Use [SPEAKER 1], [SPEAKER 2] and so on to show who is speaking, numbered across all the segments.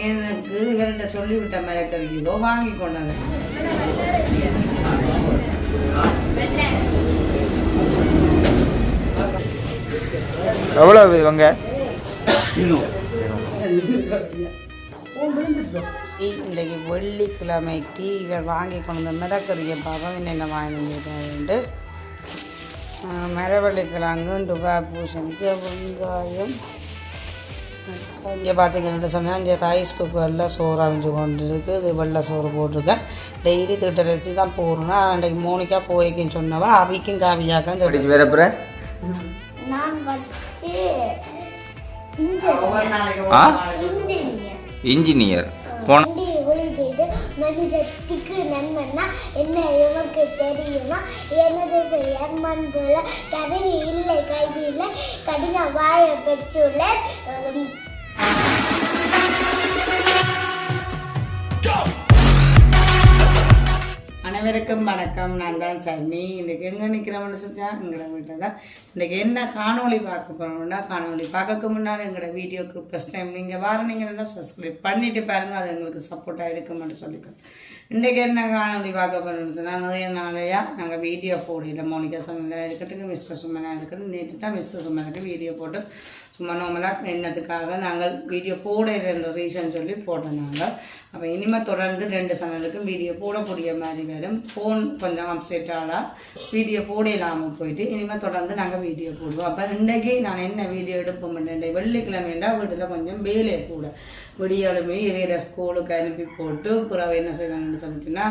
[SPEAKER 1] எனக்கு இவர்கிட்ட சொல்லிவிட்ட மிளகறி கிலோ வாங்கி கொண்டாங்க.
[SPEAKER 2] எவ்வளவு இவங்க
[SPEAKER 1] இன்றைக்கு வெள்ளிக்கிழமைக்கு இவர் வாங்கி கொண்டு மிளகறியை பாப்பா என்னென்ன வாங்கிட்டு மரவள்ளிக்கிழங்கு டுபாய் பூசணிக்கு வெங்காயம். இங்கே பார்த்தீங்கன்னு சொன்னால் இங்கே ரைஸ் குக்கரில் சோறு அவிஞ்சு கொண்டு இருக்குது. இது வெள்ளை சோறு போட்டிருக்கேன். டெய்லி திட்டரிசி தான் போடுறோன்னா அன்றைக்கு மோனிக்கா போய்க்குன்னு சொன்னவா அவிக்கும் காவியாக்கும்
[SPEAKER 2] வேறப்புற இன்ஜினியர் போன
[SPEAKER 3] மனிதத்துக்கு நன்மைன்னா என்ன இவருக்கு தெரியுமா? எனது பெயர் மண்புல கருவி இல்லை கைவி இல்லை கடின வாய பெற்றுள்ள
[SPEAKER 1] அனைவருக்கும் வணக்கம். நான் தான் சர்மி. இன்றைக்கி எங்கே நிற்கிறோம்னு சொன்னால் எங்களோட வீட்டில் தான். இன்றைக்கி என்ன காணொலி பார்க்க போகிறோம்னா, காணொலி பார்க்க முன்னாடி எங்களோட வீடியோக்கு ஃபஸ்ட் டைம் நீங்கள் வாரணிங்கன்னா சப்ஸ்கிரைப் பண்ணிவிட்டு பாருங்கள். அது எங்களுக்கு சப்போர்ட்டாக இருக்குமென்னு சொல்லிக்கிறோம். இன்றைக்கி என்ன காணொலி பார்க்க போகிறோம்னு சொன்னால் நிறைய நாளையா நாங்கள் வீடியோ போடல. மோனிகா சொன்னதாக இருக்கட்டும், மிஸ்டர் சும்மனாக இருக்கட்டும். நேற்று தான் மிஸ்டர் சும்மனுக்கு வீடியோ போட்டு சும்மா நார்மலாக என்னத்துக்காக நாங்கள் வீடியோ போட ரெண்டு ரீசன் சொல்லி போட்டோம் நாங்கள். அப்போ இனிமேல் தொடர்ந்து 2 சேனலுக்கும் வீடியோ போடக்கூடிய மாதிரி வரும். ஃபோன் கொஞ்சம் அப்செட்டாக வீடியோ போட இல்லாமல் போயிட்டு இனிமேல் தொடர்ந்து நாங்கள் வீடியோ போடுவோம். அப்போ இன்றைக்கி நான் என்ன வீடியோ எடுப்போம் பண்ணேன், வெள்ளிக்கிழமைண்டா வீட்டில் கொஞ்சம் வேலையை கூட விடியாலுமே வேறு ஸ்கூலுக்கு அனுப்பி போட்டு புறவை என்ன செய்வாங்கன்னு சொல்லிட்டுன்னா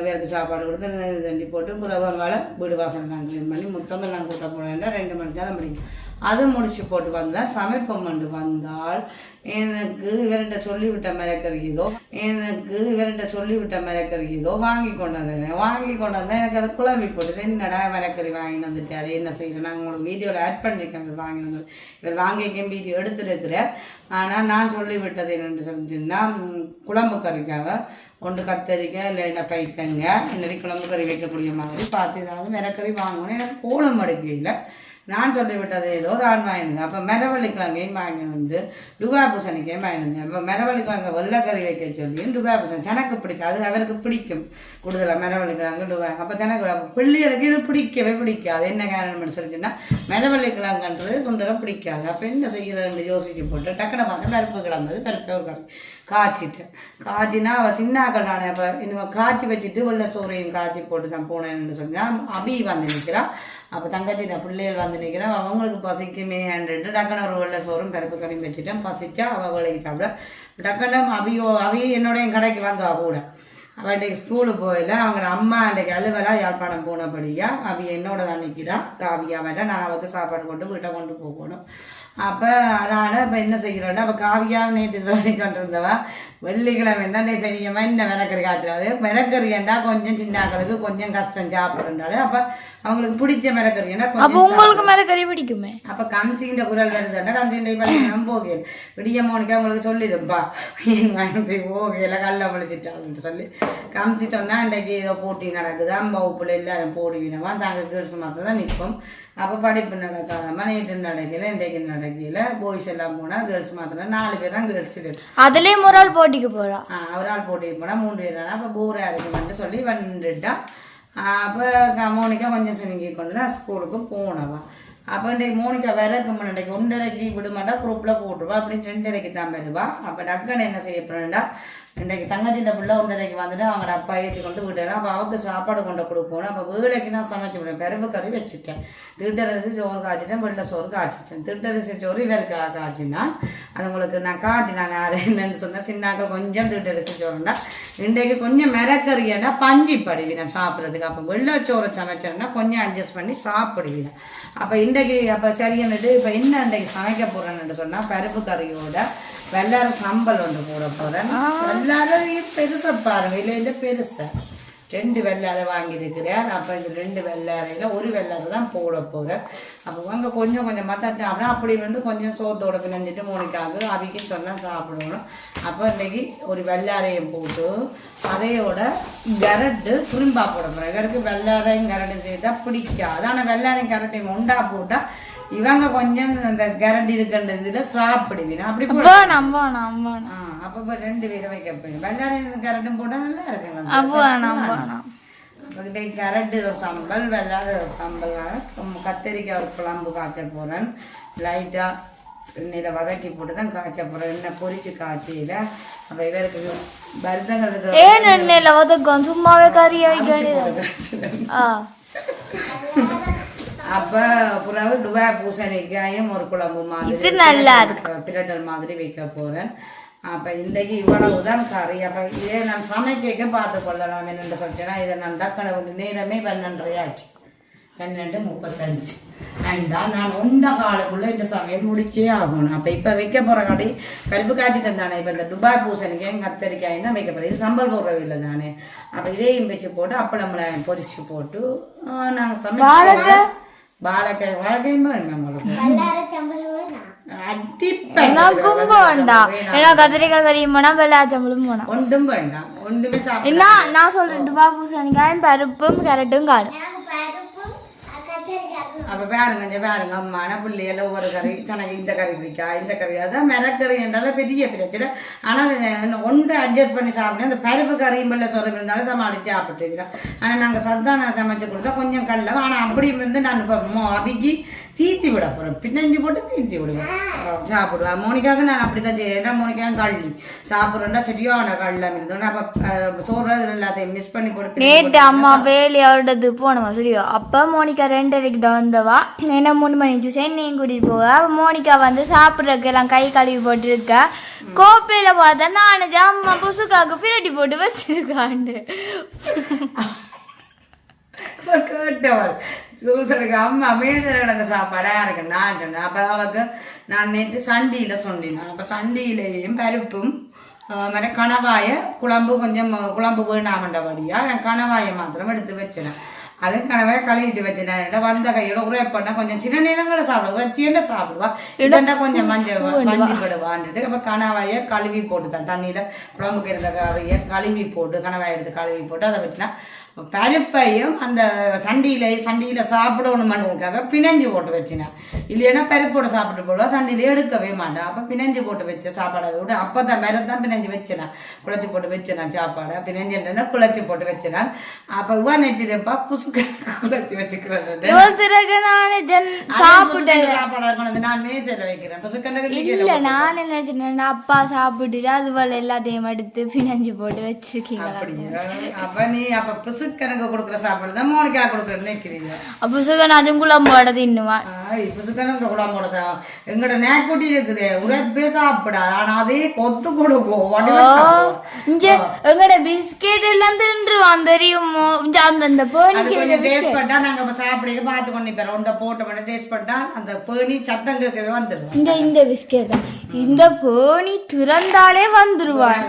[SPEAKER 1] வேறு சாப்பாடு கொடுத்து தண்டி போட்டு புறவங்கால வீடு வாசல் நான் க்ளீன் பண்ணி முத்தமெல்லாம் கொடுத்த போனேன்டா 2 மணிக்கு தான் முடியும். அது முடிச்சு போட்டு வந்தால் சமைப்பம் கொண்டு வந்தால் எனக்கு இவர்கிட்ட சொல்லிவிட்ட மிளகறியதோ வாங்கி கொண்டாந்தேன். எனக்கு அது குழம்பி போட்டு என்னடா மிளகறி வாங்கிட்டு வந்துட்டாரு, என்ன செய்யணும் நாங்கள் உங்களுக்கு வீடியோவில் ஆட் பண்ணியிருக்கேன். வாங்கினது இவர் வாங்கிக்கேன் வீடியோ எடுத்துருக்கிறார். ஆனால் நான் சொல்லிவிட்டது என்னென்னு சொல்லிட்டுன்னா, குழம்பு கறிக்காக ஒன்று கத்தரிக்காய் இல்லைன்னா பைத்தங்க இல்லாட்டி குழம்பு கறி வைக்கக்கூடிய மாதிரி பார்த்து ஏதாவது மிளகறி வாங்கணும். எனக்கு கோலம் அடுக்கையில் நான் சொல்லிவிட்டது ஏதோ தான் வாங்கினேன். அப்போ மரவள்ளிக்கிழங்கையும் வாங்கி வந்து டுபாய் பூசணிக்கையும் வாங்கினேன். அப்போ மரவள்ளிக்கிழங்க வெள்ளைக்கறி வைக்க சொல்லியும் டுபாய் பூசணி எனக்கு பிடிக்கும். அது அவருக்கு பிடிக்கும் கூடுதலாக மரவள்ளிக்கிழங்கு டுபாய். அப்போ எனக்கு பிள்ளைகளுக்கு இது பிடிக்கவே பிடிக்காது. என்ன காரணம்னு சொல்லிச்சுன்னா மரவள்ளிக்கிழங்குன்றது துண்டெல்லாம் பிடிக்காது. அப்போ என்ன செய்கிறதுன்னு யோசிச்சு போட்டு டக்குனு பார்த்து பருப்பு கிடந்தது. பருப்பு காய்ச்சினா அவள் சின்னாக்கள் நானே. அப்போ இன்னும் காய்ச்சி வச்சுட்டு வெள்ளை சோறையும் காய்ச்சி போட்டு தான் போனேன்னு சொன்னால் அபி வந்து நிற்கிறான். அப்போ தங்கச்சி நான் பிள்ளைகள் வந்து நிற்கிறேன். அவங்களுக்கு பசிக்குமே அன்ட்டு டக்குனு ஒரு வெள்ளை சோறும் பருப்பு கறியும் வச்சுட்டேன். பசிச்சா அவள் வேலைக்கு சாப்பிட டக்குனு அவியும் என்னோட கடைக்கு வந்தா கூட. அவள் இன்றைக்கு ஸ்கூலுக்கு போயில அவங்களோட அம்மா இன்றைக்கு அலுவலாக யாழ்ப்பாணம் போனபடியா அவி என்னோட தான் நிற்கிறான். காவியா வேற நான் அவளுக்கு சாப்பாடு கொண்டு வீட்டை கொண்டு போகணும். அப்போ அதனால் இப்போ என்ன செய்கிறோன்னா, அப்போ காவியாக நேற்று சொல்லி கொண்டிருந்தவா வெள்ளிக்கிழமை என்ன பெரியம்மா இந்த மிளகறி காய்ச்சிடாது. மிளகறிண்டா கொஞ்சம் சின்னாக்களுக்கு கொஞ்சம் கஷ்டம் சாப்பிட்றாரு. அப்போ அவங்களுக்கு பிடிச்ச மிளகறின்னா
[SPEAKER 3] உங்களுக்கு மிளகறி பிடிக்குமே.
[SPEAKER 1] அப்போ கம்சின்ற குரல் வருதுன்னா கம்சிண்டை பள்ளிக்கூடம் போகல விடிய மோனிக்கா அவங்களுக்கு சொல்லிடுப்பா என் மனசு போகல கல்ல பழிச்சிட்டாள்ன்ட்டு சொல்லி கம்சி சொன்னால் இன்றைக்கு ஏதோ போட்டி நடக்குது. அம்பா உப்புல எல்லாரும் போடுவினவா தாங்க கேர்ள்ஸ் மாத்திரம் தான் நிற்போம். அப்போ படிப்பு நடக்காதம்மா நேற்று நடக்கல இன்றைக்கு நடக்கல. பாய்ஸ் எல்லாம் போனால் கேர்ள்ஸ் மாத்திரம் 4 பேர் தான் கேர்ள்ஸ் இருக்கு.
[SPEAKER 3] அதுலேயும் ஒரு ஆள் போட்டிக்கு போகிறா.
[SPEAKER 1] ஒரு ஆள் போட்டிக்கு போனால் 3 பேர். அப்போ போராக இருக்குமென்று சொல்லி வந்துட்டா. அப்போ மோனிக்கா கொஞ்சம் சினிங்கி கொண்டு தான் ஸ்கூலுக்கு போனவா. அப்போ இன்றைக்கு மோனிக்கா விறகு இன்றைக்கு 1:30 விடுமாட்டா குரூப்பில் போட்டுருவா. அப்படி 2:30 தான் வருவா. அப்போ டக்குன்னு என்ன செய்ய போறேன்டா, இன்றைக்கு தங்கச்சிட்ட பிள்ளை 1:30 வந்துட்டு அவங்களோட அப்பா ஏற்றி கொண்டு விட்டுறேன். அப்போ அவருக்கு சாப்பாடு கொண்டு கொடுக்கணும். அப்போ வேலைக்கு நான் சமைச்சு விடுவேன். பருப்பு கறி வச்சுட்டேன். திட்டரிசி சோறு காய்ச்சிட்டேன். வெள்ளை சோறு காய்ச்சிட்டேன். திட்டரிசி சோறு இவருக்கு காய்ச்சினா அது உங்களுக்கு நான் காட்டினாங்க யார் என்னன்னு சொன்னேன். சின்னாக்கள் கொஞ்சம் திட்டரிசி சோறுண்டா இன்றைக்கு கொஞ்சம் மிளகறியண்டா பஞ்சி படுவினேன் சாப்பிட்றதுக்கு. அப்போ வெள்ளை சோறு சமைச்சேன்னா கொஞ்சம் அட்ஜஸ்ட் பண்ணி சாப்பிடுவேன். அப்போ இன்றைக்கு அப்போ சரின்னுட்டு இப்போ என்ன இன்றைக்கு சமைக்க போகிறேன்னு சொன்னால் பருப்பு கறியோட வெள்ளார சம்பல் ஒன்று போட போகிறேன். வெள்ளாரையும் பெருசாக பாருங்கள். இல்லை பெருசாக 2 வெள்ளாரை வாங்கியிருக்கிறேன். அப்போ இந்த 2 வெள்ளாரையில் ஒரு வெள்ளாரை தான் போட போகிறேன். அப்போ அங்கே கொஞ்சம் மற்ற சாப்பிட்றேன். அப்படி கொஞ்சம் சோத்தோட பிணைஞ்சிட்டு மோனிக்காக்கு அவிக்குன்னு சொன்னால் சாப்பிடணும். அப்போ இன்றைக்கி ஒரு வெள்ளாரையும் போட்டு அதையோட கரட்டு துரும்பா போட போகிறேன். இவருக்கு வெள்ளாரையும் கரட்டும் செய்தால் பிடிக்காது. ஆனால் வெள்ளாரையும் கரட்டையும் உண்டா போட்டால் இவங்க கொஞ்சம் அந்த கரண்ட் இருக்குன்றதுல சாப்பிடுவீங்க அப்படி
[SPEAKER 4] வேணாம்
[SPEAKER 1] அப்போ 2 பேரும் வைக்க போய் வெள்ளாரம் கரண்ட்டும் போட்டால் நல்லா இருக்குங்க கரண்ட் ஒரு சம்பல் வெள்ளாத ஒரு சம்பல் கத்தரிக்காய் ஒரு குழம்பு காய்ச்ச போகிறேன் லைட்டாக எண்ணெயில் வதக்கி போட்டு தான் காய்ச்ச போகிறேன் எண்ணெய் பொரிச்சு காய்ச்சியில அப்போ இவருக்கு வருத்தங்கள்
[SPEAKER 4] ஏன் எண்ணெயில் வதக்கும் சும்மாவே கறியை
[SPEAKER 1] அப்போ பிறகு துபாய் பூசணிக்காயும் ஒரு குழம்பு மாதிரி
[SPEAKER 4] நல்லா இருக்கு
[SPEAKER 1] பிரட்டல் மாதிரி வைக்க போகிறேன் அப்போ இன்றைக்கு இவ்வளவுதான் கறி அப்போ இதே நான் சமைக்க பார்த்து கொள்ளலாம் என்னென்று சொல்லிட்டேன்னா இதை நான் டக்குனு நேரமே 12:30 ஆச்சு 12:35 அண்ட் நான் 1 காலுக்குள்ளே இந்த சமையல் முடிச்சே ஆகணும் அப்போ இப்போ வைக்க போகிற கடை கருப்பு காய்ச்சிட்டு தானே இப்போ இந்த துபாய் பூசணிக்காயும் கத்தரிக்காயும் தான் வைக்க போகிறேன் இது சம்பல் போடுறவில்லை தானே அப்போ இதையும் வச்சு போட்டு அப்பளம்ல பொரிச்சு போட்டு நாங்கள் சமைக்க வாழைக்காயும்
[SPEAKER 4] கத்திரிக்காய் கறியும் போனா வெள்ளாச்சம்பளும் போனா
[SPEAKER 1] ஒன்றும் வேண்டாம் ஒன்றுமே
[SPEAKER 4] நான் சொல்றேன் துபாய் பூசணிக்காயும் பருப்பும் கேரட்டும் காணும்
[SPEAKER 1] அப்போ பாருங்க அம்மான பிள்ளைகள ஒவ்வொரு கறி தனக்கு இந்த கறி பிடிக்கா இந்த கறி அதான் மிரக்கறி என்றாலும் பெரிய பிரச்சனை ஆனால் ஒன்று அட்ஜஸ்ட் பண்ணி சாப்பிட்டேன் அந்த பருப்பு கறியும் பிள்ளை சொல்ல இருந்தாலும் சமாளித்து சாப்பிட்டுருக்கிறேன் ஆனால் நாங்கள் சத்தான சமைச்சு கொடுத்தா கொஞ்சம் கல்ல ஆனால் அப்படி நான் இப்போ அபிக்கு தீத்தி விட போகிறேன் பின்னஞ்சு போட்டு தீத்தி விடுவேன் சாப்பிடுவேன் மோனிக்காவுக்கு நான் அப்படி தான் செய்யறேன் ஏன்னா மோனிக்காவும் கள்ளி சாப்பிட்றேன்னா சரியான கல்லாம் இருந்தோன்னா அப்போ சோறு எல்லாத்தையும் மிஸ் பண்ணி போட்டு
[SPEAKER 4] நேற்று அம்மா வேலையோடது போனோமா சரியா அப்போ மோனிகா 2:30 வந்தவா என்ன 3 மணி ஜூஸ் என்னையும் கூட்டிகிட்டு போவா மோனிகா வந்து சாப்பிட்றதுக்கு எல்லாம் கை கழுவி போட்டுருக்க கோப்பையில் பார்த்தா நானும் அம்மா புசுக்காக்கு பிரட்டி போட்டு வச்சிருக்காண்டு
[SPEAKER 1] கேட்டவள் சூசனுக்கு அம்மா மேசர கிடந்த சாப்பாடாக இருக்கு நான் சொன்னேன் அப்போ அவளுக்கு நான் நேற்று சண்டியில் சொன்னேன் அப்போ சண்டியிலேயும் பருப்பும் மற்ற கணவாயை குழம்பு கொஞ்சம் குழம்பு வேணாமண்டபடியாக நான் கணவாயை மாத்திரம் எடுத்து வச்சேன் அதுவும் கணவாயை கழுவிட்டு வச்சேன் வந்த கையோட உரைப்பண்ணா கொஞ்சம் சின்ன நேரங்களை சாப்பிடுவா சின்ன சாப்பிடுவா இல்லைன்னா கொஞ்சம் மஞ்சள் படுவான்ட்டு அப்போ கணவாயை கழுவி போட்டு தான் தண்ணியில் குழம்புக்கு இருந்த கறியை கழுவி போட்டு கணவாயை எடுத்து கழுவி போட்டு அதை வச்சுனா பருப்பையும் அந்த சண்டியில் சாப்பிடணுமன்றதுக்காக பிணைஞ்சு போட்டு வச்சினேன் இல்லைன்னா பருப்போட சாப்பிட்டு போடுவா சண்டியில் எடுக்கவே மாட்டேன் அப்போ பிணைஞ்சு போட்டு வச்ச சாப்பாடை விட அப்போ தான் தான் பிணைஞ்சு வச்சினேன் குழச்சி போட்டு வச்சினேன் சாப்பாடை பிணைஞ்சுன்னா குழச்சி போட்டு வச்சினேன் அப்போ இவா நினைச்சிருப்பா புசுக்க குழச்சி வச்சுக்கிறேன் சாப்பாடாக கொண்டு நான் மேசையில் வைக்கிறேன் புசுக்கண்டை
[SPEAKER 4] நான் நினைச்சேன் அப்பா சாப்பிட்டுட்டு அது போல எல்லாத்தையும் எடுத்து பிணைஞ்சு போட்டு வச்சிருக்கீங்க
[SPEAKER 1] அப்போ நீ அப்போ புசுக்கனுக்கு கொடுக்குற சாப்பாடு தான் மோனிக்கா கொடுக்குறேன்னு நினைக்கிறீங்க
[SPEAKER 4] புசுக்கன் அதுவும் குழம்போட தின்னுவான்
[SPEAKER 1] புசுக்கனுக்கு குழம்போட தான் எங்கட நேக்குட்டி இருக்குது உரைப்பே சாப்பிடாது ஆனா அதே கொத்து கொடுக்கும்
[SPEAKER 4] எங்கட பிஸ்கெட் எல்லாம் தின்றுவான் தெரியுமோ அந்த பேணிக்கு
[SPEAKER 1] டேஸ்ட் பண்ணா நாங்க சாப்பிட பார்த்து கொண்டு போறோம் உண்ட போட்ட மட்டும் டேஸ்ட் பண்ணா அந்த பேணி சத்தம் கேட்கவே வந்துடும்
[SPEAKER 4] இந்த பிஸ்கெட் தான் இந்த பேணி திறந்தாலே வந்துருவான்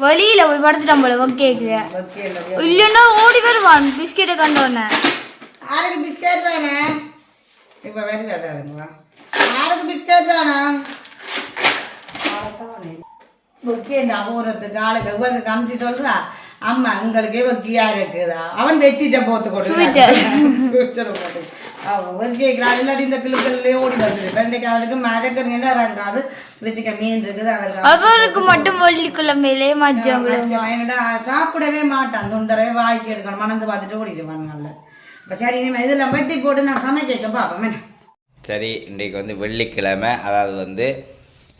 [SPEAKER 4] வெளியில போய் படுத்துட்டான் போல இல்லன்னா ஓடி வருவான் பிஸ்கெட்டை கண்டோன்னு
[SPEAKER 1] யாருக்கு பிஸ்கெட் வேணும் இப்ப வருவாருங்களா யாருக்கு பிஸ்கெட் வேணும் ஆளுக்கு இவருக்கு காமிச்சு சொல்றா அம்மா உங்களுக்கே வக்கியா இருக்குதா அவன் வச்சிட்ட போத்து கொண்டு கேட்கிறான் இல்லாட்டி இந்த கிளுக்கள்லயே ஓடி வந்துரு வெண்டைக்கு அவளுக்கு மரக்கறின்னு இறங்காது பிடிச்சிக்க மீன் இருக்குது
[SPEAKER 4] அவருக்கு மட்டும் வெள்ளிக்குழம்பையிலே மச்சம்
[SPEAKER 1] சாப்பிடவே மாட்டான் துண்டரவே வாய்க்கு எடுக்கணும் மணந்து பார்த்துட்டு ஓடிடுவான் நல்ல இப்போ சரி இனிமேல் இதெல்லாம் வெட்டி போட்டு நான் சமைக்க பார்ப்போமே.
[SPEAKER 2] சரி இன்றைக்கு வந்து வெள்ளிக்கிழமை அதாவது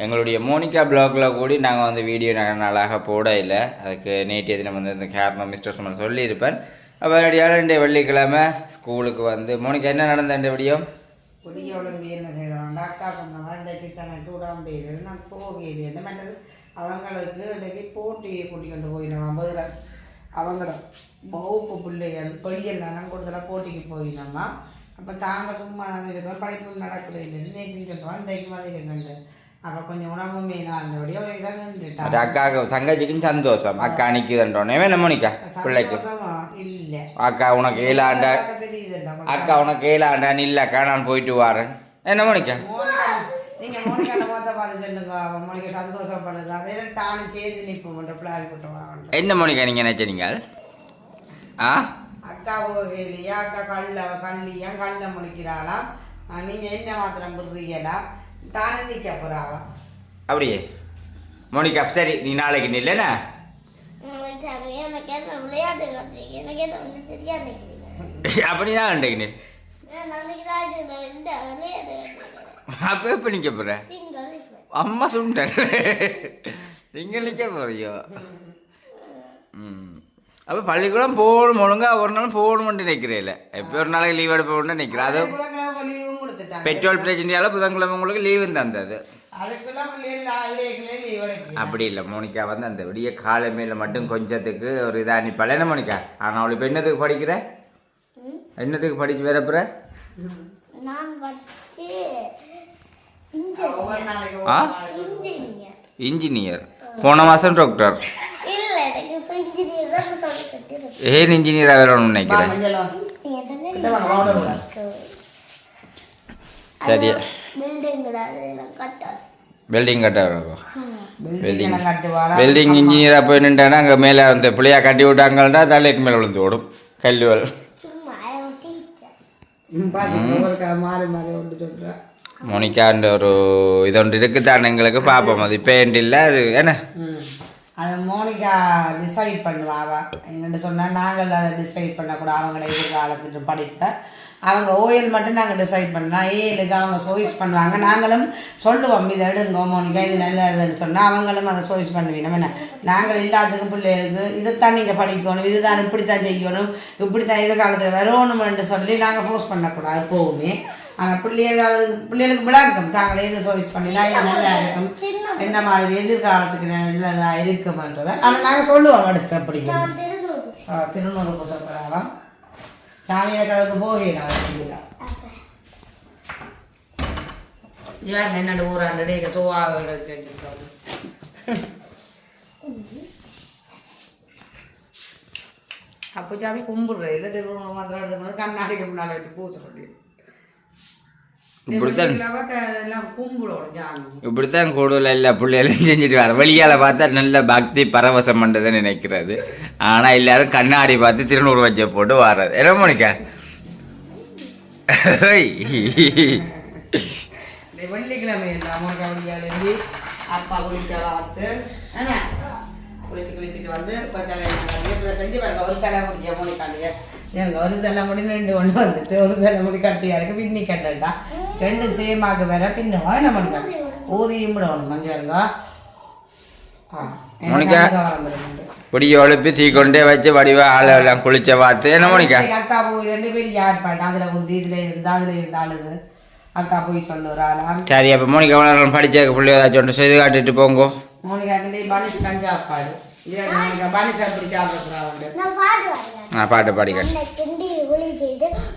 [SPEAKER 2] எங்களுடைய மோனிகா பிளாகில் கூடி நாங்கள் வந்து வீடியோ நாளாக போட இல்லை அதுக்கு நேற்றைய தினம் வந்து இந்த காரணம் மிஸ்டர் சுமன் சொல்லியிருப்பேன். அப்போ ரெண்டு வெள்ளிக்கிழமை ஸ்கூலுக்கு வந்து மோனிகா என்ன நடந்த வீடியோ
[SPEAKER 1] குடிய உடம்பு என்ன செய்தான் அக்கா சொன்னவன் இன்றைக்கு தானே உடம்பு நான் போகல என்ன பண்ணது அவங்களுக்கு இன்றைக்கு போட்டியை கூட்டி கொண்டு போயிடுவான் பதிலாக அவங்களோட வகுப்பு பிள்ளைகள் பொடியெல்லாம் கொடுத்தலாம் போட்டிக்கு போயிடலாமா. அப்போ தாங்க சும்மா தான் இருக்கோம் படிப்பு நடக்கல இல்லைன்னு நேற்று சொல்லுவான் இன்றைக்கு மாதிரி இருக்கண்டு அப்போ கொஞ்சம் உணவு மீனாண்டபடியே ஒரு இதாக நின்றுட்டான்.
[SPEAKER 2] அக்காவுக்கு தங்கச்சிக்கும் சந்தோஷம் அக்கா நிற்குதுன்றோன்னே என்ன மோனிகா பிள்ளைக்கு
[SPEAKER 1] இல்லை
[SPEAKER 2] அக்கா உனக்கு 7 ஆண்டா அக்கா உனக்கு 7 ஆண்டான்னு இல்லைக்கா நான் போயிட்டு வரேன் என்ன மோனிகா
[SPEAKER 1] நீங்கள் மோனிகான மொத்த பார்த்து சொல்லுங்க அவன் மோனிகா சந்தோஷப்படுறான் தானும் சேர்ந்து நிற்போம் பிள்ளாடி போட்டு
[SPEAKER 2] என்ன மோனிகா நீங்கள் நினைச்சீங்க ஆ
[SPEAKER 1] அக்கா போகலையா அக்கா கல்லியா கல்ல முடிக்கிறாளா நீங்கள் என்ன மாத்திரம் புரியுங்களா தானே நிற்க போகிறாவா
[SPEAKER 2] அப்படியே மோனிகா சரி நீ நாளைக்கு நில்லைண்ணா அப்படின்னா அன்றைக்கு நில் அப்போ எப்போ நிற்க போகிற அம்மா சொல்லிட்டேன் நீங்கள் நிற்க போறியோ அப்போ பள்ளிக்கூடம் போகணும் ஒழுங்கா ஒரு நாள் போகணும்னு நினைக்கிறேன் எப்போ ஒரு நாளைக்கு லீவ் எடுப்போம்னு நினைக்கிறேன் அது பெட்ரோல் பிரச்சனையால புதன்கிழமை உங்களுக்கு லீவு தந்தது அப்படி இல்லை மோனிகா வந்து அந்த விடிய காலமையில மட்டும் கொஞ்சத்துக்கு ஒரு இதாக நிற்பாள் என்ன மோனிகா ஆனால் அவளுக்கு இப்போ என்னத்துக்கு படிக்கிற என்னத்துக்கு படிச்சு வரப்புற இன்ஜினியர் போன மாதம் டாக்டர் ஏன் இன்ஜினியராக வரணும்னு நினைக்கிறேன் சரியா வெல்டிங் கட்ட வெல்டிங் இன்ஜினியராக போய் நின்றானா அங்கே மேலே அந்த பிள்ளையா கட்டி விட்டாங்கள்டா தலைக்கு மேலே விழுந்து ஓடும் கல்லுவல் மோனிகான்ற ஒரு இது ஒன்று இருக்குதான் எங்களுக்கு பார்ப்போம் அது பெயிண்ட் இல்லை அது என்ன
[SPEAKER 1] அதை மோனிகா டிசைட் பண்ணுவாங்க என்னென்னு சொன்னால் நாங்கள் அதை டிசைட் பண்ணக்கூட அவங்களோட எதிர்காலத்துக்கு படிப்பை அவங்க ஓஎல் மட்டும் நாங்கள் டிசைட் பண்ணலாம் ஏஎலுக்கு அவங்க சாய்ஸ் பண்ணுவாங்க நாங்களும் சொல்லுவோம் இதை எடுங்க மோனிகா இது நல்லதுன்னு சொன்னால் அவங்களும் அதை சாய்ஸ் பண்ணுவீங்க என்ன நாங்கள் எல்லாத்துக்கும் பிள்ளைகளுக்கு இதைத்தான் நீங்கள் படிக்கணும் இதுதான் இப்படித்தான் செய்யணும் இப்படித்தான் எதிர்காலத்தில் வரணும்னு சொல்லி நாங்கள் ஃபோர்ஸ் பண்ணக்கூடாது எப்போவுமே ஆனால் பிள்ளைகளுக்கு விளக்கம் தாங்களே எது சாய்ஸ் பண்ணினா இது நல்லா இருக்கும் என்ன மாதிரி எதிர்காலத்துக்கு நல்லதாக இருக்குமன்றதை ஆனால் நாங்கள் சொல்லுவோம் அடுத்து அப்படி திருநூறு புத்தகம் சாமியார் கதைக்கு போகலாம் இவன் என்னோட ஊராண்டு சோவாக அப்போ சாமி கும்பிடுறேன் இல்லை திருவண்ணூர் மாத்திரம் எடுத்துக்கணும் கண்ணாடிக்கு முன்னால் வச்சு பூசை பண்ணி
[SPEAKER 2] இப்படித்தான் கூடுதல் எல்லா பிள்ளைகளும் செஞ்சுட்டு வர வெளியால் பார்த்தா நல்ல பக்தி பரவசம் பண்ணுறதுன்னு நினைக்கிறது ஆனால் எல்லாரும் கண்ணாடி பார்த்து திருநூறு வச்ச போட்டு வர்றது என்ன மோனிகா
[SPEAKER 1] வெள்ளிக்கிழமை மோனிகா அப்பா குளிக்க பார்த்து குளிச்சுட்டு வந்து செஞ்சு பாருங்க ஒரு தலை முடிஞ்ச மோனிகாண்டிய எனக்கு ஒரு தலைமுடி 2 ஒன்று வந்துட்டு ஒரு தலைமுடி கட்டியா இருக்கு பின்னி கட்டா 2 சேமாக வேற பின்ன என்ன பண்ணிக்கா ஊதியும் விடணும் மஞ்சள் வருங்க
[SPEAKER 2] மோனிகா பொடியை ஒழுப்பி தீக்கொண்டே வச்சு வடிவா ஆளெல்லாம் குளிச்ச பார்த்து என்ன மோனிகா
[SPEAKER 1] அக்கா போய் 2 பேரும் யார் பாட்டா அதில் உந்தி இதில் இருந்தாளுது அக்கா போய் சொல்லுறாளாம்
[SPEAKER 2] சரி அப்போ மோனிகா படிச்ச பிள்ளை ஏதாச்சும் ஒன்று செய்து காட்டிட்டு போங்கோ
[SPEAKER 1] மோனிகா பானிஸ் கஞ்சா பாடு பானிஸ் அப்படி சாப்பிடுறாங்க
[SPEAKER 2] பாட்டு பாடிக்க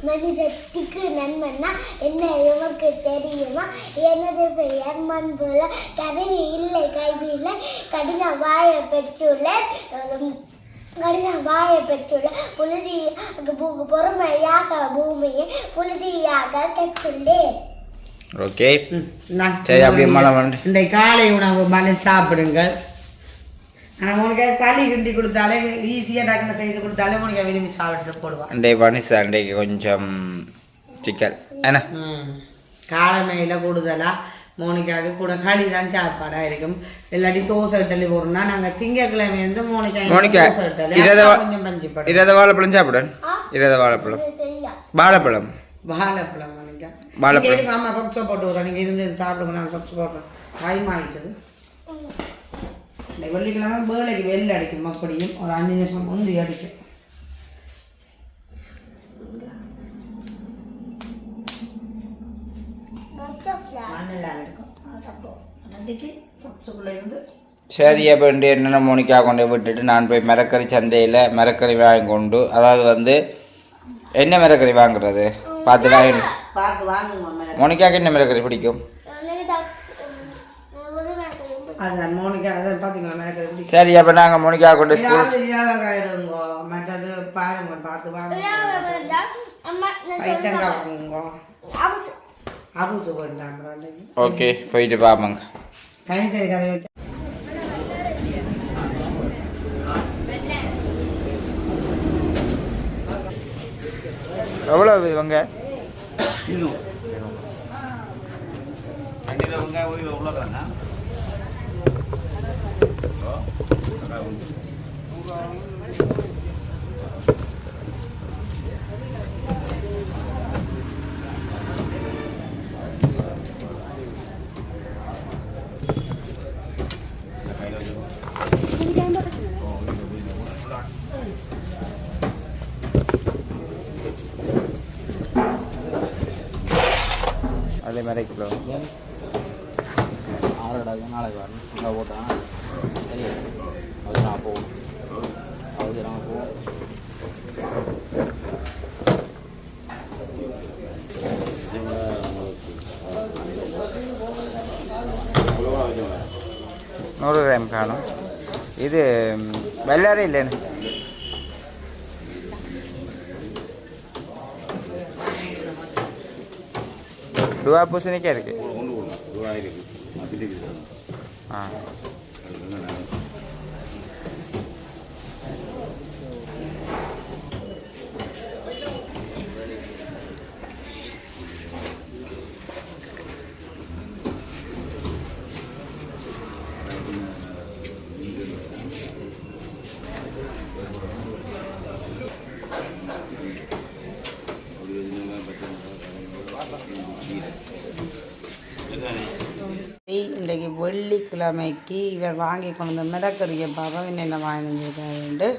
[SPEAKER 3] மனிதத்துக்கு நன்மன்னா என்ன எமக்கு தெரியுமா எனது பெயர் மண் போல கருவி இல்லை கைவி இல்லை கடின வாயை பெற்றுள்ளேன் புழுதியாக பொறுமையாக பூமியை புழுதியாக கற்றுள்ளேன்
[SPEAKER 2] ஓகே சரி அப்படியே
[SPEAKER 1] இந்த காலை உணவு மனு சாப்பிடுங்கள் உனக்கு களி கிண்டி கொடுத்தாலே ஈஸியாக டக்குன்னு செய்து கொடுத்தாலே உனக்கு விரும்பி சாப்பிட்டு போடுவான்
[SPEAKER 2] அண்டே பனிஸ் அண்டைக்கு கொஞ்சம் சிக்கல் என்ன
[SPEAKER 1] காலமையில் கூடுதலாக மோனிக்காவுக்கு கூட களி தான் சாப்பாடாக இருக்கும் இல்லாட்டி தோசை இட்டலி போடுறோம்னா நாங்கள் திங்கக்கிழமை வந்து மோனிக்கா தோசை இட்டலி கொஞ்சம் பஞ்சிப்படும்
[SPEAKER 2] இரத வாழைப்பழம் சாப்பிடன் இரத வாழைப்பழம் வாழைப்பழம்
[SPEAKER 1] வாழைப்பழம் மோனிக்கா
[SPEAKER 2] வாழைப்பழம்
[SPEAKER 1] ஆமாம் சொப்ஸை போட்டு விட்றோம் நீங்கள் இருந்து சாப்பிடுங்க நாங்கள் சொப்ஸ் போடுறோம் டைம் ஆகிட்டது வெள்ளிக்கிழமை வேலைக்கு வெளில அடிக்கும் அப்படியும் ஒரு 5 நிமிஷம் முந்தி அடிக்கும்
[SPEAKER 2] சரி அப்போ என்னென்ன மோனிக்கா கொண்டு விட்டுட்டு நான் போய் மரக்கறி சந்தையில் மரக்கறி வாங்கி கொண்டு அதாவது வந்து என்ன மரக்கறி வாங்குறது பார்த்து மோனிக்காவுக்கு என்ன மரக்கறி பிடிக்கும் சரி அப்போ நாங்கள் மோனிக்கா கொண்டு
[SPEAKER 1] மற்றது பாருங்க பார்த்து வாங்க அபூசு போட்டாங்க
[SPEAKER 2] ஓகே போயிட்டு பாப்பங்க
[SPEAKER 1] தனித்தனி கரை வச்சு
[SPEAKER 2] எவ்வளோ இவங்க வெங்காயம் உள்ளதாங்க அதே மாதிரி கிலோ
[SPEAKER 5] 6 நாளைக்கு வரணும் இங்கே போட்டான் சரி அது நான் போகும் அது நான் போவோம்
[SPEAKER 2] நூறு கிராம் காணும் இது வெள்ளாரே இல்லைன்னு டுவா பூசணிக்காய் இருக்கு ஆ
[SPEAKER 1] இன்றைக்கு வெள்ளிக்கிழமைக்கு இவர் வாங்கி கொண்டு வந்த மிளகறியை பார்ப்போம் என்னென்ன வாங்கி வந்துருக்காரு.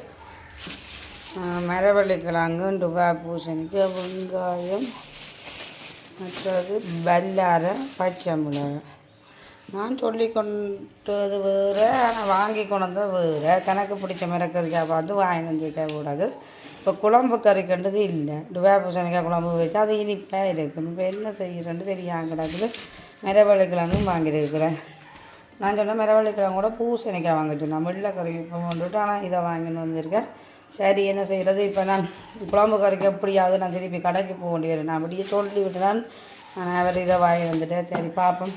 [SPEAKER 1] மரவள்ளிக்கிழங்கு, டுபாய் பூசணிக்கு, வெங்காயம், மற்றது பல்லாரை, பச்சை மிளகாய். நான் சொல்லி கொண்டது வேறு, ஆனால் வாங்கி கொண்டு வந்தால் வேறு. கணக்கு பிடிச்ச மிளகறிக்காய் பார்த்து வாங்கி வந்துருக்க கூடாது. இப்போ குழம்பு கறிக்கண்டது இல்லை. டுபாய் பூசணிக்காய் குழம்பு வச்சு அது இனிப்பாக இருக்கும். இப்போ என்ன செய்கிறேன்னு தெரியாமல் கிடக்குது. மரவள்ளிக்கிழங்கும் வாங்கியிருக்கிறேன். நான் சொன்னேன் மரவள்ளிக்கிழங்கு கூட பூசணிக்காய் வாங்க சொன்னேன். வெள்ளைக்கறி இப்போ கொண்டுட்டு ஆனால் இதை வாங்கின்னு வந்திருக்கேன். சரி என்ன செய்கிறது, இப்போ நான் குழம்பு கறிக்கு எப்படியாவது நான் திருப்பி கடைக்கு போக வேண்டியது. நான் அப்படியே சொல்லி விட்டுதான் நான் அவர் இதை வாங்கி வந்துட்டேன். சரி பார்ப்போம்.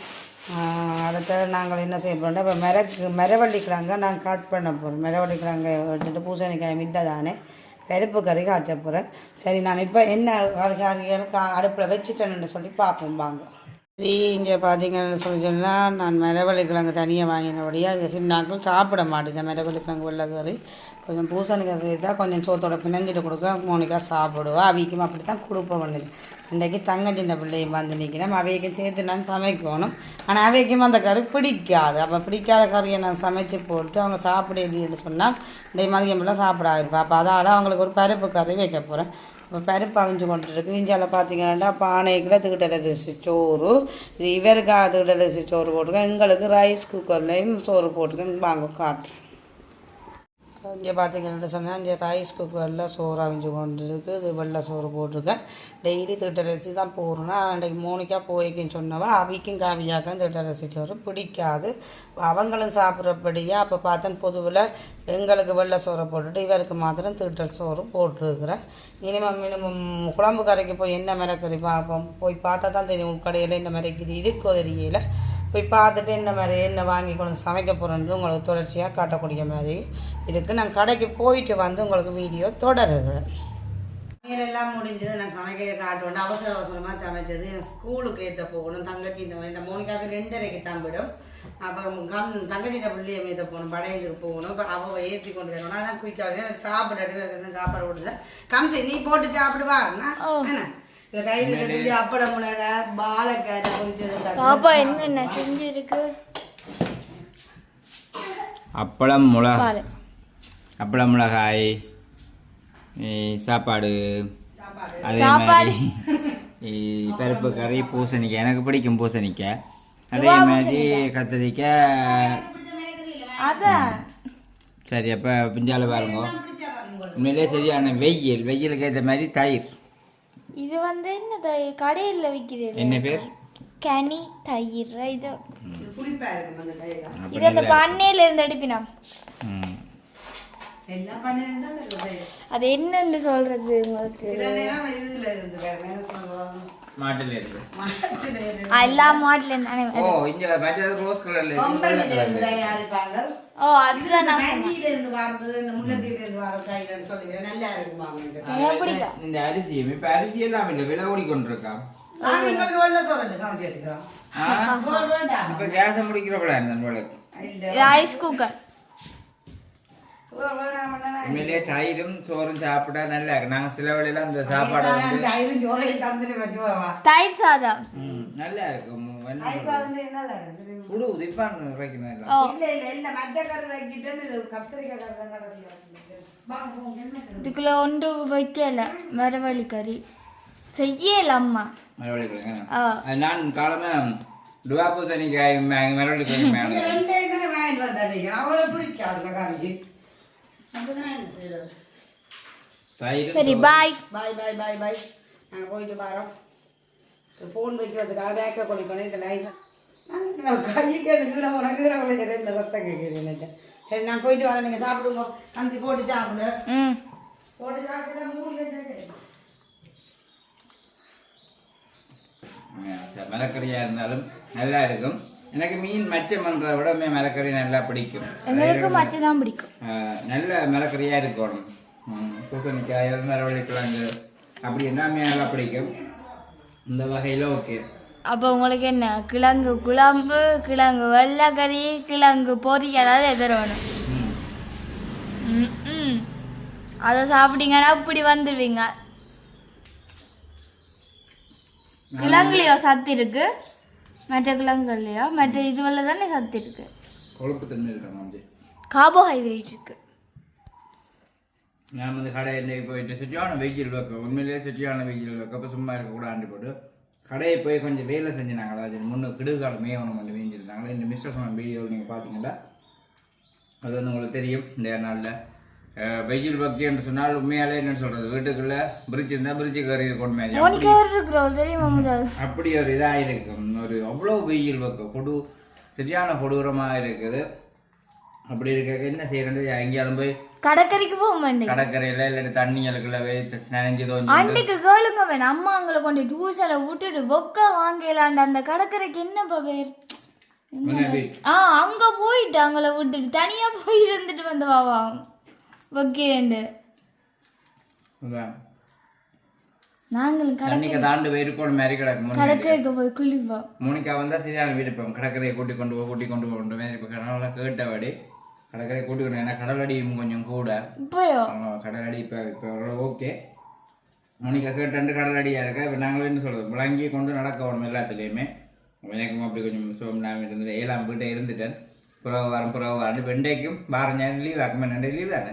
[SPEAKER 1] அடுத்த நாங்கள் என்ன செய்ய போகிறோம்னா இப்போ மரவள்ளிக்கிழங்கை நான் கட் பண்ண போகிறேன். மரவள்ளிக்கிழங்கை எடுத்துட்டு பூசணிக்காய் மிட்டை தானே பருப்பு கறி காய்ச்ச போகிறேன். சரி நான் இப்போ என்ன அடுப்பில் வச்சுட்டேன்னு சொல்லி பார்ப்போம் வாங்க. சரி இங்கே பார்த்தீங்கன்னு சொன்னால் நான் மரவள்ளிக்கிழங்கு தனியாக வாங்கினபடியாக இங்கே சின்னாக்கள் சாப்பிட மாட்டேன். மரவள்ளிக்கிழங்கு வெள்ளைக்கறி கொஞ்சம் பூசணிக்காய் தான் கொஞ்சம் சோத்தோட பிணைஞ்சிட்டு கொடுக்க மோனிக்கா சாப்பிடுவா. அவைக்கும் அப்படி தான் கொடுப்பேன் பண்ணுது. இன்றைக்கு தங்க சின்ன பிள்ளையும் வந்து நிற்கிறேன். அவைக்கும் சேர்த்து நான் சமைக்கணும். ஆனால் அவைக்கும் அந்த கறி பிடிக்காது. அப்போ பிடிக்காத கறியை நான் சமைச்சு போட்டு அவங்க சாப்பிடலன்னு சொன்னால் இந்த மதியமெல்லாம் சாப்பிட ஆகிருப்பா. அப்போ அதால் அவங்களுக்கு ஒரு பருப்பு கறி வைக்க போகிறேன். இப்போ பருப்பு அவிஞ்சு கொண்டு இருக்கு. இஞ்சால பார்த்தீங்கன்னா பானைக்குள்ள திக்கிட்டரிசி சோறு, இது இவருக்காக திக்கிட்டரிசி சோறு போட்டிருக்கேன். எங்களுக்கு ரைஸ் குக்கர்லேயும் சோறு போட்டிருக்கேன். வாங்க காட்டுறேன். இங்கே பார்த்தீங்கன்னா சொன்னால் இங்கே ரைஸ் குக்கரில் சோறு அவிஞ்சு கொண்டு இருக்குது. இது வெள்ளை சோறு போட்டிருக்கேன். டெய்லி திக்கிட்டரிசி தான் போடுறேன்னா அன்றைக்கு மோனிக்கா போய்க்குன்னு சொன்னவா அவிக்கும் காவியாக்கும் திக்கிட்டரிசி சோறு பிடிக்காது. அவங்களும் சாப்பிட்றபடியாக அப்போ பார்த்தேன் பொதுவில் எங்களுக்கு வெள்ளை சோறை போட்டுட்டு இவருக்கு மாத்திரம் திட்டல் சோறு போட்டிருக்கிறேன். மினிமம் குழம்பு கறிக்கு போய் என்ன மிளகறி பார்ப்போம். போய் பார்த்தா தான் தெரியும் உட்கடையில் என்ன மிளகறி இருக்கோ தெரியல. போய் பார்த்துட்டு என்ன மாதிரி என்ன வாங்கி கொண்டு சமைக்க போகிறேன்னு உங்களுக்கு தொடர்ச்சியாக காட்டக்கூடிய மாதிரி இருக்குது. நான் கடைக்கு போயிட்டு வந்து உங்களுக்கு வீடியோ தொடருகிறேன். சமையலெல்லாம் முடிஞ்சது. நான் சமைக்க காட்டுவேன். அவசரமாக சமைச்சது என் ஸ்கூலுக்கு ஏற்ற போகணும். தங்கச்சி இந்த மோனிக்காவுக்கு 2:30க்கு தான் விடும். அப்போ தங்கச்சிட்ட பிள்ளைய மீத போகணும். படையலுக்கு போகணும். இப்போ அவள் ஏற்றி கொண்டு வரணும். அதான் குயிக்காக சாப்பிடாது சாப்பாடு கொடுத்துல கம்சி நீ போட்டு சாப்பிடுவாருன்னா என்ன கையில் தெரிஞ்சு அப்படம் மிளகாய் பாலக்காய்
[SPEAKER 4] பாப்பா என்னென்ன செஞ்சிருக்கு.
[SPEAKER 2] அப்பளம் மிளகாய் சாப்பாடு, அதே மாதிரி பருப்பு கறி, பூசணிக்காய் எனக்கு பிடிக்கும் பூசணிக்காய், அதே மாதிரி கத்திரிக்காய்.
[SPEAKER 4] அதான்
[SPEAKER 2] சரி அப்போ பிஞ்சால பாருங்க. உண்மையிலே சரியான வெயிலுக்கு ஏற்ற மாதிரி தயிர்.
[SPEAKER 4] இது வந்து என்ன தயிர் கடையில் விற்கிறது.
[SPEAKER 2] என்ன பேர்?
[SPEAKER 4] கனி தயிர். இது
[SPEAKER 1] புளிப்பாக
[SPEAKER 4] இது அந்த பண்ணையில இருந்து எடுப்பினோம்.
[SPEAKER 1] என்ன
[SPEAKER 4] அது என்னன்னு சொல்றது உங்களுக்கு?
[SPEAKER 2] மாட்டுல இருக்கு.
[SPEAKER 1] மாட்டுல இருந்து.
[SPEAKER 4] எல்லா மாடலும் தானே
[SPEAKER 2] ஓ இங்க மற்றது ரோஸ் கலர்ல
[SPEAKER 1] கொம்பனில இருந்து
[SPEAKER 2] இருக்கு.
[SPEAKER 1] தயாரிப்பாங்க.
[SPEAKER 4] ஓ அதுதான் நான்
[SPEAKER 1] கண்டியில இருந்து வரது, இந்த முல்லைத்தீவுல இருந்து வர கையிலன்னு சொல்லுவேன். நல்லா இருக்குமாங்க.
[SPEAKER 4] பிடிக்கும்.
[SPEAKER 2] இந்த அரிசியும் இப்ப அரிசி எல்லாம் இல்ல விலை ஓடிக்கொண்டிருக்கா.
[SPEAKER 1] நாங்க இப்ப வெள்ளை சோறுல சமைச்சு வச்சுக்கிறோம். வேண்டாம்.
[SPEAKER 2] இப்ப கேஸ முடிக்கிறப்பல இந்த உங்களுக்கு
[SPEAKER 1] இல்ல.
[SPEAKER 4] Rice cooker.
[SPEAKER 1] வேணாம்னா
[SPEAKER 2] உண்மையிலே தயிரும் சோறும் சாப்பிட்டா நல்லா இருக்கு. நாங்க சில வேளையில அந்த சாப்பாடு வந்து
[SPEAKER 1] தயிரும் சோறையும் தந்துட்டு வச்சு போவா.
[SPEAKER 4] தயிர் சாதம்.
[SPEAKER 2] நல்லா இருக்கு.
[SPEAKER 1] தயிர் சாதம் நல்லா இருக்கு.
[SPEAKER 2] சுடு உதிப்பான் வைக்கணும் எல்லாம்.
[SPEAKER 4] ஓ
[SPEAKER 1] இல்ல மற்ற கறி வைக்கிட்டு கத்திரிக்காய் கறி கடை
[SPEAKER 4] இதுக்குள்ள ஒன்று வைக்கல மரவள்ளி கறி செய்யல அம்மா.
[SPEAKER 2] மரவள்ளி கிழங்கு.
[SPEAKER 4] ஆ
[SPEAKER 2] அது நான் காலமே டுவாப்பு தனிக்காய் மரவள்ளி கிழங்கு மேலே
[SPEAKER 1] ரெண்டே தானே வாங்கிட்டு வந்தாங்க. அவளை பிடிக்காது கறி. அப்படிதான் என்ன செய்யறது.
[SPEAKER 2] தயிர்
[SPEAKER 4] சரி பாய்.
[SPEAKER 1] பாய் பாய் பாய் பாய். நாங்கள் போயிட்டு வரோம். ஃபோன் வைக்கிறதுக்காக பேக்கை கொடுக்கணும். இந்த லைசன்ஸ் கைக்கு அது கீழே போனால் கீழே விளைஞ்ச ரெண்டு ரத்தம் கேட்குறேன். சரி நான் போயிட்டு வரேன். நீங்கள் சாப்பிடுங்க. கஞ்சி போட்டு சாப்பிடு.
[SPEAKER 4] ம்
[SPEAKER 1] போட்டு சாப்பிட்டு மூடி வச்சு
[SPEAKER 2] மரக்கறியா இருந்தாலும் நல்லா இருக்கும். எனக்கு மீன் மச்சம் பண்றதை விட மரக்கறி நல்லா பிடிக்கும்.
[SPEAKER 4] எங்களுக்கு மச்சம் தான் பிடிக்கும்.
[SPEAKER 2] நல்ல மரக்கறியா இருக்கணும். பூசணிக்காய் மரவள்ளி கிழங்கு அப்படி எல்லாமே நல்லா பிடிக்கும். இந்த வகையில ஓகே.
[SPEAKER 4] அப்போ உங்களுக்கு என்ன கிழங்கு குழம்பு, கிழங்கு வெள்ளைக்கறி, கிழங்கு பொரியல் அதாவது எதிரணும். ம் அதை சாப்பிட்டீங்கன்னா இப்படி வந்துடுவீங்க. கிழங்குலையோ சத்து இருக்கு, மற்ற கிழங்குலையோ மற்ற இதுவரை தானே சத்து இருக்கு.
[SPEAKER 2] கொழுப்பு தன்மை இருக்கணும்.
[SPEAKER 4] கார்போஹைட்ரேட் இருக்கு.
[SPEAKER 2] நான் வந்து கடையை போயிட்டு சுற்றியான வெயில் வைக்க உண்மையிலேயே சுற்றியான வெயில் வைக்க அப்போ சும்மா இருக்கக்கூட ஆண்டு போட்டு கடையை போய் கொஞ்சம் வேலை செஞ்சினாங்க. அதாவது முன்னே கிடுகாலம் மேவனம் கொஞ்சம் வேஞ்சிருந்தாங்க. இந்த மிஸ்டர் சொன்ன வீடியோவில் நீங்கள் பார்த்தீங்கன்னா அது வந்து உங்களுக்கு தெரியும். இந்த நாளில் வெயில் வைக்க என்று சொன்னால் உண்மையாலே என்னன்னு சொல்கிறது, வீட்டுக்குள்ளே பிரிட்ஜ் இருந்தால் பிரிட்ஜு கறி கொண்டு மேலே அப்படி ஒரு இதாக இருக்கும். ஒரு அவ்வளோ வெயில் வைக்க சரியான கொடூரமாக இருக்குது. அப்படி இருக்க என்ன செய்யறது, எங்கேயாலும் போய்
[SPEAKER 4] கடற்கரைக்கு போக மாட்டேன்.
[SPEAKER 2] கடற்கரையில இல்லாட்டி தண்ணி அழுக்குள்ள நனைஞ்சு
[SPEAKER 4] அன்னைக்கு கேளுங்க வேணும் அம்மா அங்களை கொண்டு டூசரை விட்டுட்டு ஒக்க வாங்கலாண்ட அந்த கடற்கரைக்கு என்னப்பா பேர் அங்க போயிட்டு அங்களை விட்டுட்டு தனியா போய் இருந்துட்டு வந்து வாவா ஒக்கேண்டு நாங்களும்
[SPEAKER 2] தண்ணிக்கு தாண்டு போயிருக்கோம் மாதிரி கிடக்கும்.
[SPEAKER 4] கடற்கரைக்கு போய் குளிப்போம்.
[SPEAKER 2] மோனிகா வந்தா சரியான விருப்பம். கடற்கரையை கூட்டி கொண்டு போகணும். இப்போ கடவுளை கேட்டபடி கடற்கரை கூட்டிக்கணும். ஏன்னா கடலடியும் கொஞ்சம் கூட
[SPEAKER 4] இப்போயோ
[SPEAKER 2] கடலடி இப்போ ஓகே. மோனிகா கேட்டு கடலடியா இருக்கா. இப்போ நாங்களும் என்ன சொல்றது, விளங்கி கொண்டு நடக்க வரணும் எல்லாத்துலேயுமே. எனக்கும் அப்படி கொஞ்சம் சோம்லாம இருந்தது. 7ஆம் வீட்டை இருந்துட்டேன். புறவாரம் வெண்டைக்கும் வாரம் ஞாயிறு லீவ் ஆக்குமே. நன்றி லீவ் தானே.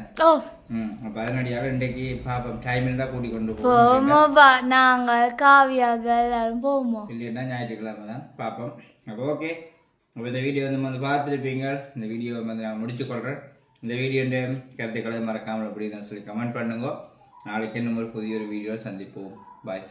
[SPEAKER 2] அப்போ அதனடியாக இன்றைக்கு பாப்போம். டைம் இருந்தால் கூட்டி கொண்டு போவோம்.
[SPEAKER 4] நாங்கள் காவியாக எல்லாரும் போவோம்.
[SPEAKER 2] இல்லைன்னா ஞாயிற்றுக்கிழமை தான் பார்ப்போம். அப்போ ஓகே. அப்போ இந்த வீடியோ வந்து பார்த்துருப்பீங்க. இந்த வீடியோ வந்து நான் முடிச்சுக்கொள்கிறேன். இந்த வீடியோன்ற கருத்துக்களை மறக்காமல் அப்படின்னு சொல்லி கமெண்ட் பண்ணுங்க. நாளைக்கு இன்னும் ஒரு புதிய ஒரு வீடியோ சந்திப்போம். பாய்.